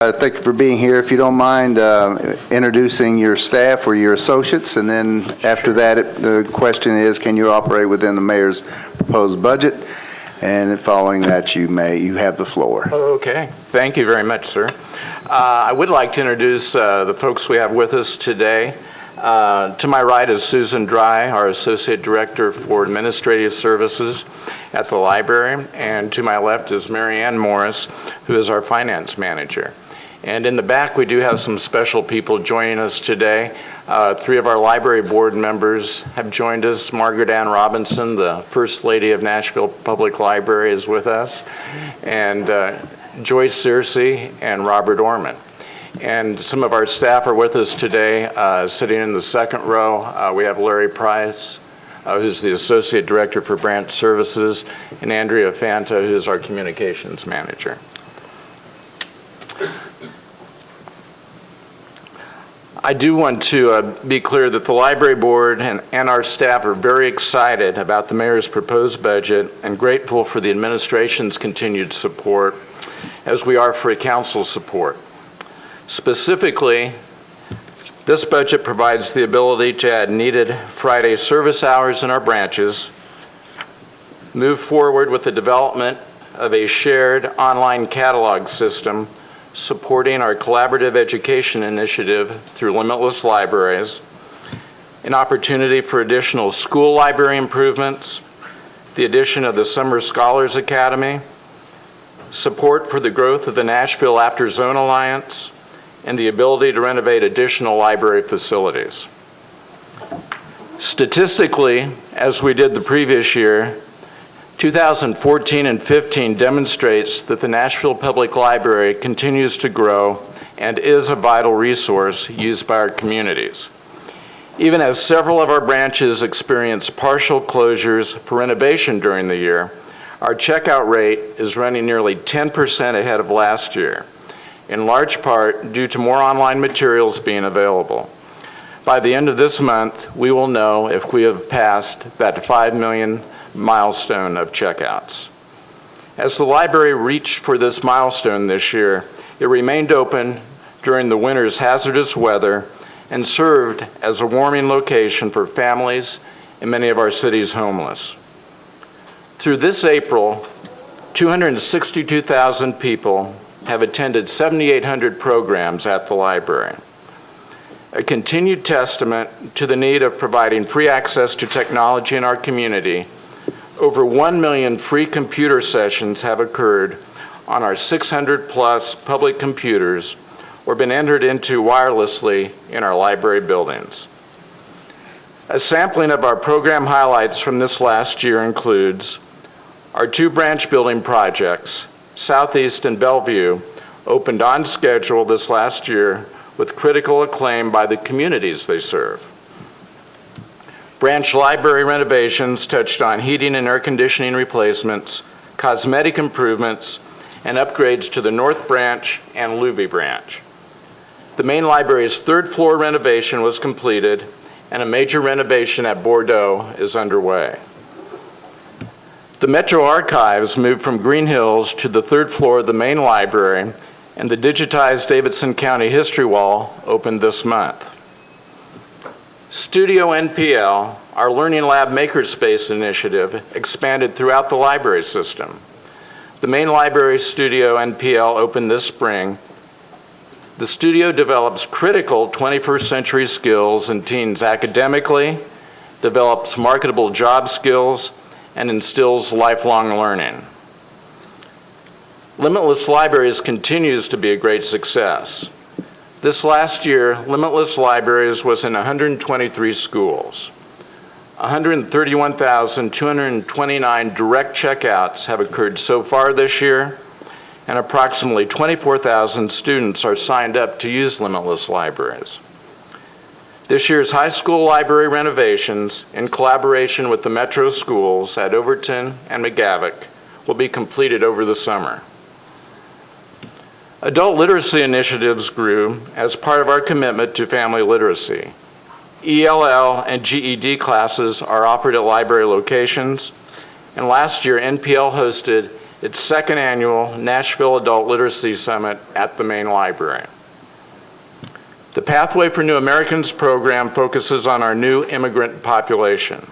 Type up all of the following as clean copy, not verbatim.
Thank you for being here. If you don't mind introducing your staff or your associates, and then after that, the question is, can you operate within the mayor's proposed budget? And then following that, you have the floor. Okay. Thank you very much, sir. I would like to introduce the folks we have with us today. To my right is Susan Dry, our Associate Director for Administrative Services at the library, and to my left is Mary Ann Morris, who is our Finance Manager. And in the back, we do have some special people joining us today. Three of our library board members have joined us. Margaret Ann Robinson, the First Lady of Nashville Public Library, is with us, and Joyce Searcy and Robert Orman. And some of our staff are with us today. Sitting in the second row, we have Larry Price, who's the Associate Director for Branch Services, and Andrea Fanta, who's our Communications Manager. I do want to be clear that the library board and our staff are very excited about the mayor's proposed budget and grateful for the administration's continued support, as we are for council support. Specifically, this budget provides the ability to add needed Friday service hours in our branches, move forward with the development of a shared online catalog system supporting our collaborative education initiative through Limitless Libraries, an opportunity for additional school library improvements, the addition of the Summer Scholars Academy, support for the growth of the Nashville After Zone Alliance, and the ability to renovate additional library facilities. Statistically, as we did the previous year, 2014 and 15 demonstrates that the Nashville Public Library continues to grow and is a vital resource used by our communities. Even as several of our branches experience partial closures for renovation during the year, our checkout rate is running nearly 10% ahead of last year, in large part due to more online materials being available. By the end of this month, we will know if we have passed that 5 million milestone of checkouts. As the library reached for this milestone this year, it remained open during the winter's hazardous weather and served as a warming location for families and many of our city's homeless. Through this April, 262,000 people have attended 7,800 programs at the library. A continued testament to the need of providing free access to technology in our community, over 1 million free computer sessions have occurred on our 600+ public computers or been entered into wirelessly in our library buildings. A sampling of our program highlights from this last year includes our 2 branch building projects, Southeast and Bellevue, opened on schedule this last year with critical acclaim by the communities they serve. Branch library renovations touched on heating and air conditioning replacements, cosmetic improvements, and upgrades to the North Branch and Luby Branch. The main library's 3rd floor renovation was completed, and a major renovation at Bordeaux is underway. The Metro Archives moved from Green Hills to the 3rd floor of the main library, and the digitized Davidson County History Wall opened this month. Studio NPL, our Learning Lab Makerspace initiative, expanded throughout the library system. The main library studio NPL opened this spring. The studio develops critical 21st century skills in teens academically, develops marketable job skills, and instills lifelong learning. Limitless Libraries continues to be a great success. This last year, Limitless Libraries was in 123 schools. 131,229 direct checkouts have occurred so far this year, and approximately 24,000 students are signed up to use Limitless Libraries. This year's high school library renovations, in collaboration with the Metro schools at Overton and McGavock, will be completed over the summer. Adult literacy initiatives grew as part of our commitment to family literacy. ELL and GED classes are offered at library locations, and last year NPL hosted its second annual Nashville Adult Literacy Summit at the main library. The Pathway for New Americans program focuses on our new immigrant population.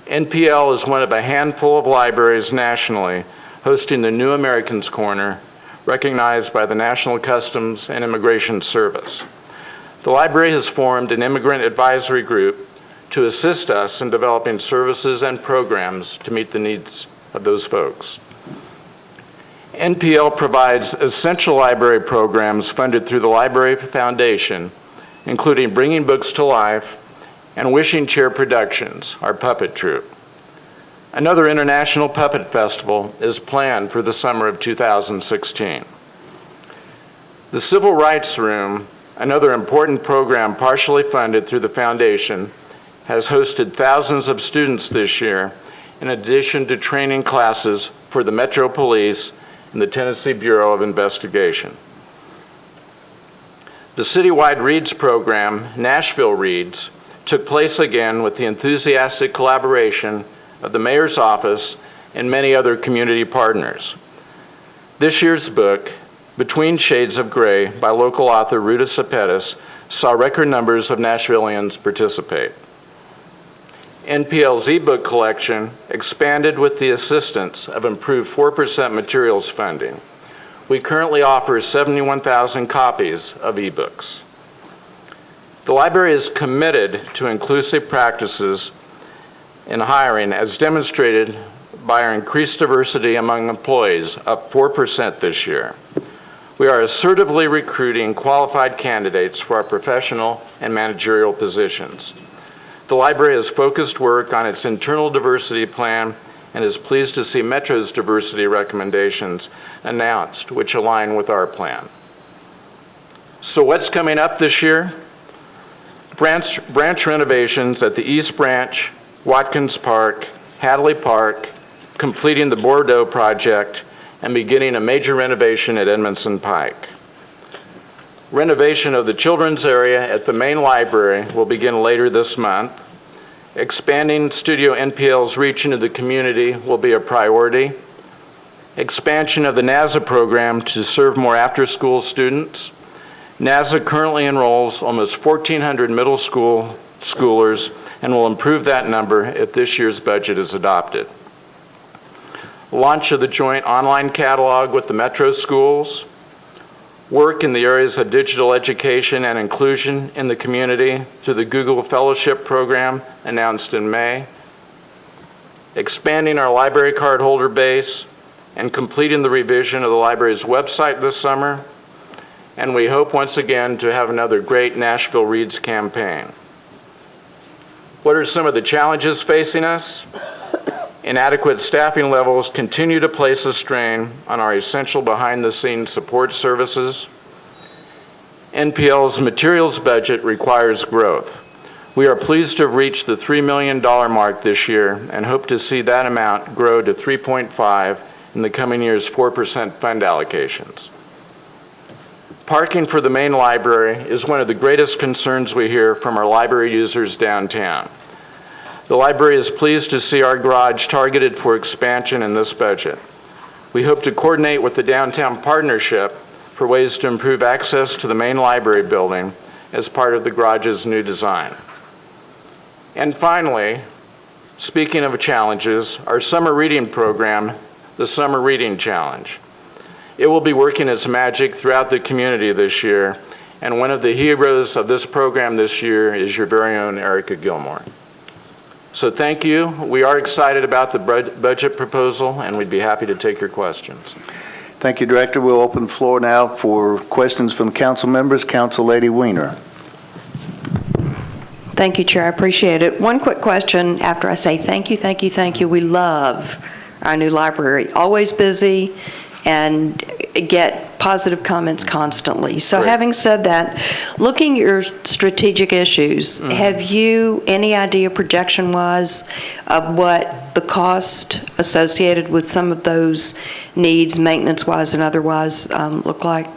NPL is one of a handful of libraries nationally hosting the New Americans Corner, recognized by the National Customs and Immigration Service. The library has formed an immigrant advisory group to assist us in developing services and programs to meet the needs of those folks. NPL provides essential library programs funded through the Library Foundation, including Bringing Books to Life and Wishing Chair Productions, our puppet troupe. Another international puppet festival is planned for the summer of 2016. The Civil Rights Room, another important program partially funded through the foundation, has hosted thousands of students this year, in addition to training classes for the Metro Police and the Tennessee Bureau of Investigation. The citywide Reads program, Nashville Reads, took place again with the enthusiastic collaboration of the Mayor's Office and many other community partners. This year's book, Between Shades of Gray, by local author Ruta Cepetis, saw record numbers of Nashvillians participate. NPL's ebook collection expanded with the assistance of improved 4% materials funding. We currently offer 71,000 copies of ebooks. The library is committed to inclusive practices in hiring, as demonstrated by our increased diversity among employees, up 4% this year. We are assertively recruiting qualified candidates for our professional and managerial positions. The library has focused work on its internal diversity plan and is pleased to see Metro's diversity recommendations announced, which align with our plan. So what's coming up this year? Branch renovations at the East Branch, Watkins Park, Hadley Park, completing the Bordeaux project, and beginning a major renovation at Edmondson Pike. Renovation of the children's area at the main library will begin later this month. Expanding Studio NPL's reach into the community will be a priority. Expansion of the NASA program to serve more after-school students. NASA currently enrolls almost 1,400 middle schoolers and will improve that number if this year's budget is adopted. Launch of the joint online catalog with the Metro schools. Work in the areas of digital education and inclusion in the community through the Google Fellowship Program announced in May. Expanding our library card holder base and completing the revision of the library's website this summer. And we hope once again to have another great Nashville Reads campaign. What are some of the challenges facing us? Inadequate staffing levels continue to place a strain on our essential behind-the-scenes support services. NPL's materials budget requires growth. We are pleased to have reached the $3 million mark this year and hope to see that amount grow to 3.5 in the coming year's 4% fund allocations. Parking for the main library is one of the greatest concerns we hear from our library users downtown. The library is pleased to see our garage targeted for expansion in this budget. We hope to coordinate with the Downtown Partnership for ways to improve access to the main library building as part of the garage's new design. And finally, speaking of challenges, our summer reading program, the Summer Reading Challenge. It will be working its magic throughout the community this year, and one of the heroes of this program this year is your very own Erica Gilmore. So thank you. We are excited about the budget proposal, and we'd be happy to take your questions. Thank you, Director. We'll open the floor now for questions from the council members. Council Lady Weiner. Thank you, Chair. I appreciate it. One quick question after I say thank you, thank you, thank you. We love our new library. Always busy and get positive comments constantly. So Great. Having said that, looking at your strategic issues, have you any idea projection-wise of what the cost associated with some of those needs, maintenance-wise and otherwise, look like?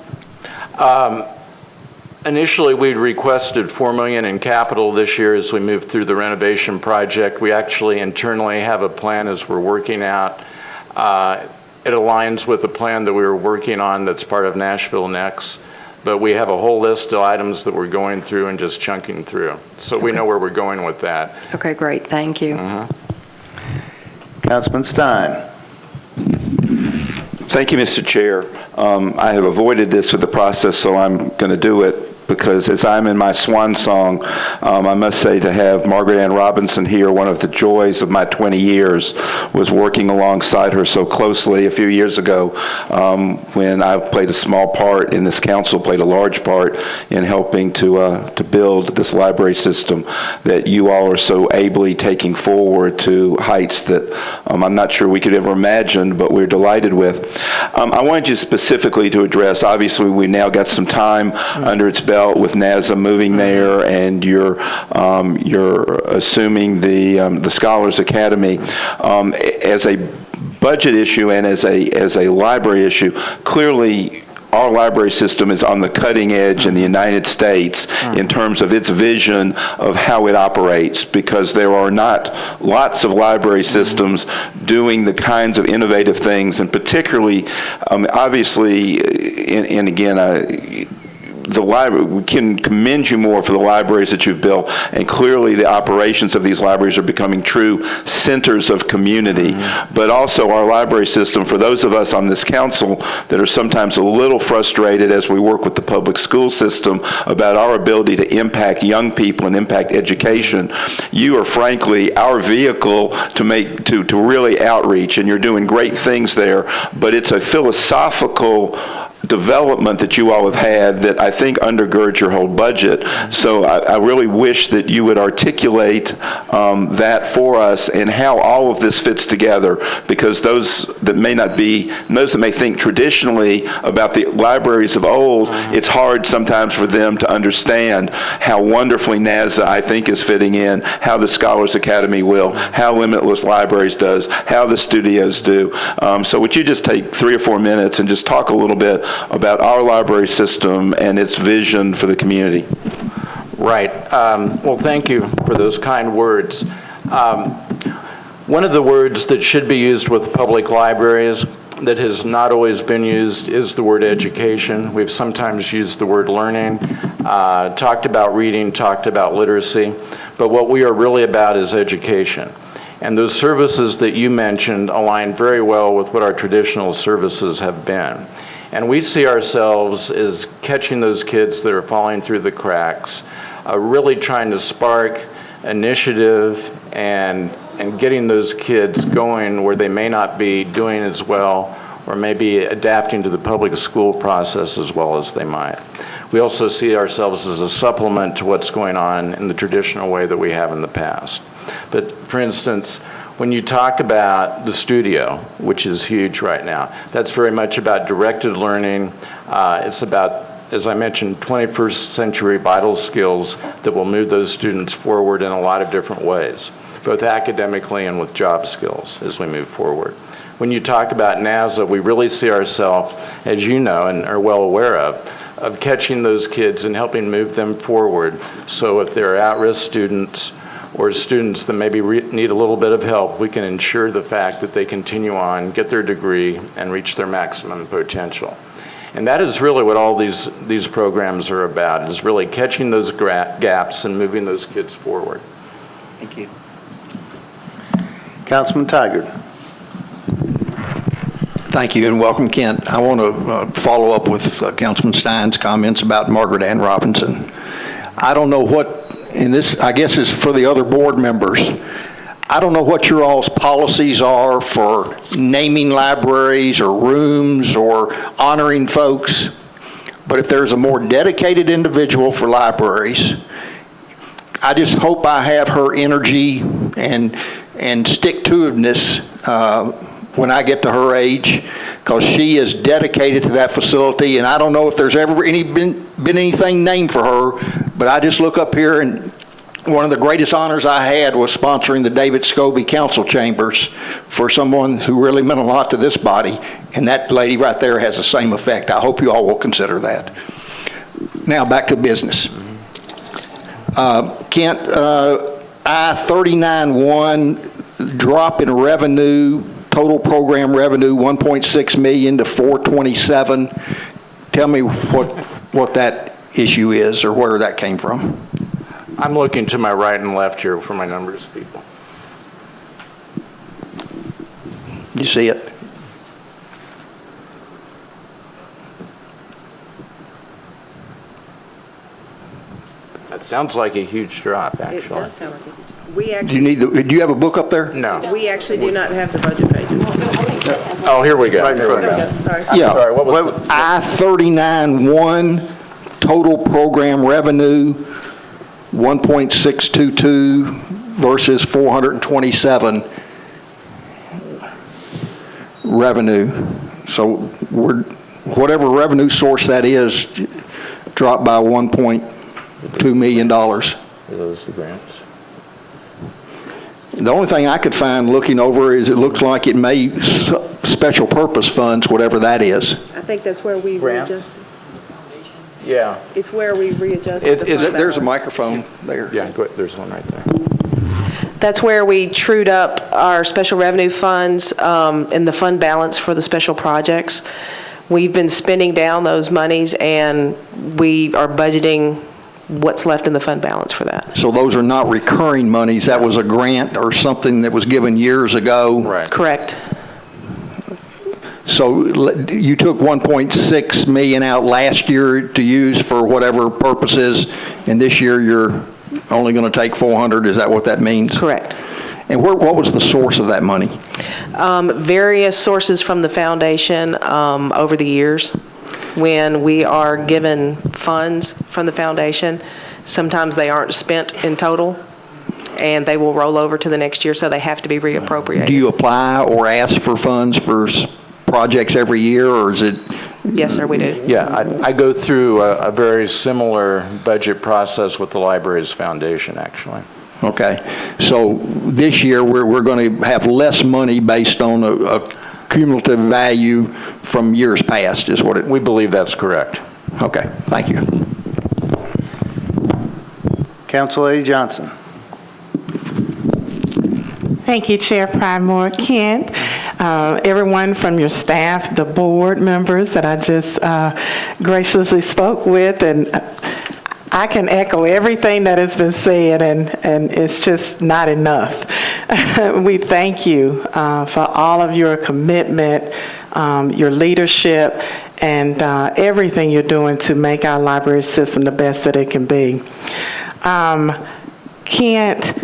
Initially, we'd requested $4 million in capital this year as we moved through the renovation project. We actually internally have a plan as we're working out it aligns with the plan that we were working on that's part of Nashville Next. But we have a whole list of items that we're going through and just chunking through. So we know where we're going with that. Okay, great, thank you. Councilman Stein. Thank you, Mr. Chair. I have avoided this with the process, so I'm going to do it because as I'm in my swan song, I must say to have Margaret Ann Robinson here, one of the joys of my 20 years was working alongside her so closely a few years ago when I played a small part in this council, played a large part in helping to build this library system that you all are so ably taking forward to heights that I'm not sure we could ever imagine, but we're delighted with. I wanted you specifically to address, obviously we now got some time under its belt with NASA moving there, and you're assuming the Scholars Academy as a budget issue and as a library issue. Clearly, our library system is on the cutting edge in the United States in terms of its vision of how it operates, because there are not lots of library systems doing the kinds of innovative things, and particularly, obviously, and again, the library, we can commend you more for the libraries that you've built, and clearly the operations of these libraries are becoming true centers of community. But also our library system, for those of us on this council that are sometimes a little frustrated as we work with the public school system about our ability to impact young people and impact education, you are frankly our vehicle to really outreach, and you're doing great things there, but it's a philosophical development that you all have had that I think undergirds your whole budget. So I really wish that you would articulate that for us and how all of this fits together, because those that may think traditionally about the libraries of old, it's hard sometimes for them to understand how wonderfully NASA, I think, is fitting in, how the Scholars Academy will, how Limitless Libraries does, how the studios do. So would you just take 3 or 4 minutes and just talk a little bit about our library system and its vision for the community? Right. Well, thank you for those kind words. One of the words that should be used with public libraries that has not always been used is the word education. We've sometimes used the word learning, talked about reading, talked about literacy, but what we are really about is education. And those services that you mentioned align very well with what our traditional services have been. And we see ourselves as catching those kids that are falling through the cracks, really trying to spark initiative and getting those kids going where they may not be doing as well, or maybe adapting to the public school process as well as they might. We also see ourselves as a supplement to what's going on in the traditional way that we have in the past. But for instance, when you talk about the studio, which is huge right now, that's very much about directed learning. It's about, as I mentioned, 21st century vital skills that will move those students forward in a lot of different ways, both academically and with job skills as we move forward. When you talk about NASA, we really see ourselves, as you know and are well aware of catching those kids and helping move them forward. So if they're at-risk students or students that maybe need a little bit of help, we can ensure the fact that they continue on, get their degree, and reach their maximum potential. And that is really what all these programs are about, is really catching those gaps and moving those kids forward. Thank you. Councilman Tigard. Thank you, and welcome, Kent. I want to follow up with Councilman Stein's comments about Margaret Ann Robinson. I don't know what, and this, I guess, is for the other board members. I don't know what your all's policies are for naming libraries or rooms or honoring folks, but if there's a more dedicated individual for libraries, I just hope I have her energy and stick-to-itiveness when I get to her age, because she is dedicated to that facility, and I don't know if there's ever been anything named for her, but I just look up here, and one of the greatest honors I had was sponsoring the David Scobie Council Chambers for someone who really meant a lot to this body, and that lady right there has the same effect. I hope you all will consider that. Now back to business. Kent, I-39-1 drop in revenue total program revenue, 1.6 million to 427. Tell me what that issue is or where that came from. I'm looking to my right and left here for my numbers, people. You see it? That sounds like a huge drop, actually. It does sound like it. We Do you actually, do you have a book up there? No. we actually do not have the budget pages. Oh, here we go. Right in front There of we you. go, sorry. Yeah. Sorry, what was the- I-39-1, total program revenue, 1.622 versus 427 revenue. So whatever revenue source that is, dropped by $1.2 million. Are those the grants? The only thing I could find looking over is it looks like it may special purpose funds, whatever that is. I think that's where we Grants? readjust. Yeah. It's where we readjust It- the is fund it- There's a balance. microphone there. Yeah, go ahead. There's one right there. That's where we trued up our special revenue funds and the fund balance for the special projects. We've been spending down those monies, and we are budgeting what's left in the fund balance for that. So those are not recurring monies. That was a grant or something that was given years ago. Right. Correct. So you took 1.6 million out last year to use for whatever purposes, and this year you're only going to take 400. Is that what that means? Correct. And what was the source of that money? Various sources from the foundation over the years. When we are given funds from the foundation, sometimes they aren't spent in total, and they will roll over to the next year, so they have to be reappropriated. Do you apply or ask for funds for projects every year, or is it? Yes, sir, we do. Yeah, I go through a very similar budget process with the library's foundation, actually. Okay. So this year, we're going to have less money based on a cumulative value from years past, is what it? We believe that's correct. Okay, thank you. Council Lady Johnson. Thank you, Chair Primore Kent, everyone from your staff, the board members that I just graciously spoke with, and I can echo everything that has been said, and it's just not enough. We thank you for all of your commitment, your leadership, and everything you're doing to make our library system the best that it can be. Kent,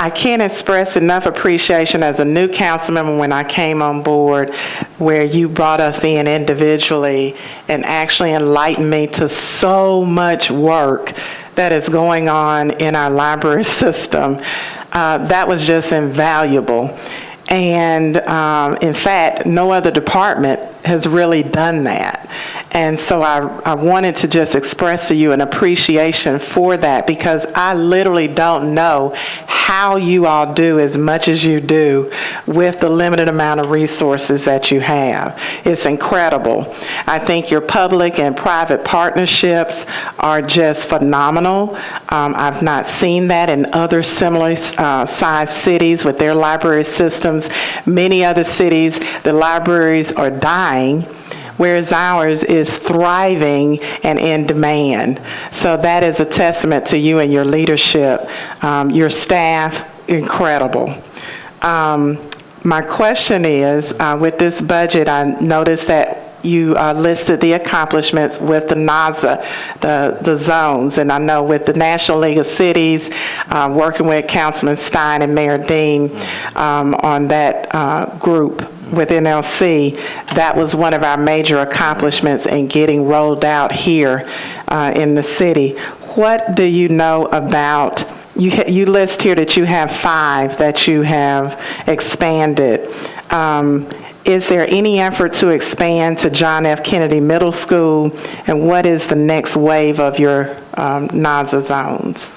I can't express enough appreciation as a new council member when I came on board, where you brought us in individually and actually enlightened me to so much work that is going on in our library system. That was just invaluable. And in fact, no other department has really done that. And so I wanted to just express to you an appreciation for that, because I literally don't know how you all do as much as you do with the limited amount of resources that you have. It's incredible. I think your public and private partnerships are just phenomenal. I've not seen that in other similar sized cities with their library systems. Many other cities, the libraries are dying, whereas ours is thriving and in demand. So that is a testament to you and your leadership. Your staff, incredible. My question is, with this budget, I noticed that you listed the accomplishments with the NASA, the zones, and I know with the National League of Cities, working with Councilman Stein and Mayor Dean on that group with NLC, that was one of our major accomplishments in getting rolled out here in the city. What do you know about, you list here that you have 5 that you have expanded. Is there any effort to expand to John F. Kennedy Middle School, and what is the next wave of your NASA zones?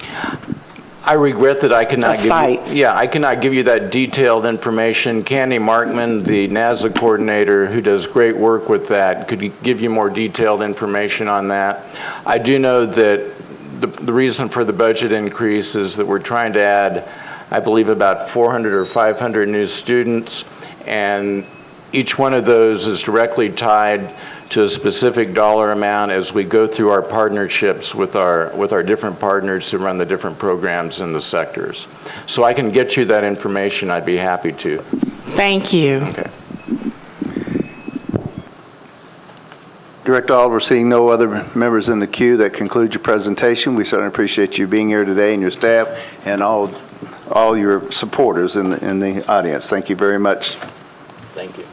I regret that I cannot give Sites. you, I cannot give you that detailed information. Candy Markman, the NASA coordinator who does great work with that, could give you more detailed information on that. I do know that the reason for the budget increase is that we're trying to add, I believe, about 400 or 500 new students, and each one of those is directly tied to a specific dollar amount as we go through our partnerships with our different partners who run the different programs in the sectors. So I can get you that information, I'd be happy to. Thank you. Okay. Director Oliver, seeing no other members in the queue, that concludes your presentation. We certainly appreciate you being here today and your staff and all your supporters in the audience. Thank you very much. Thank you.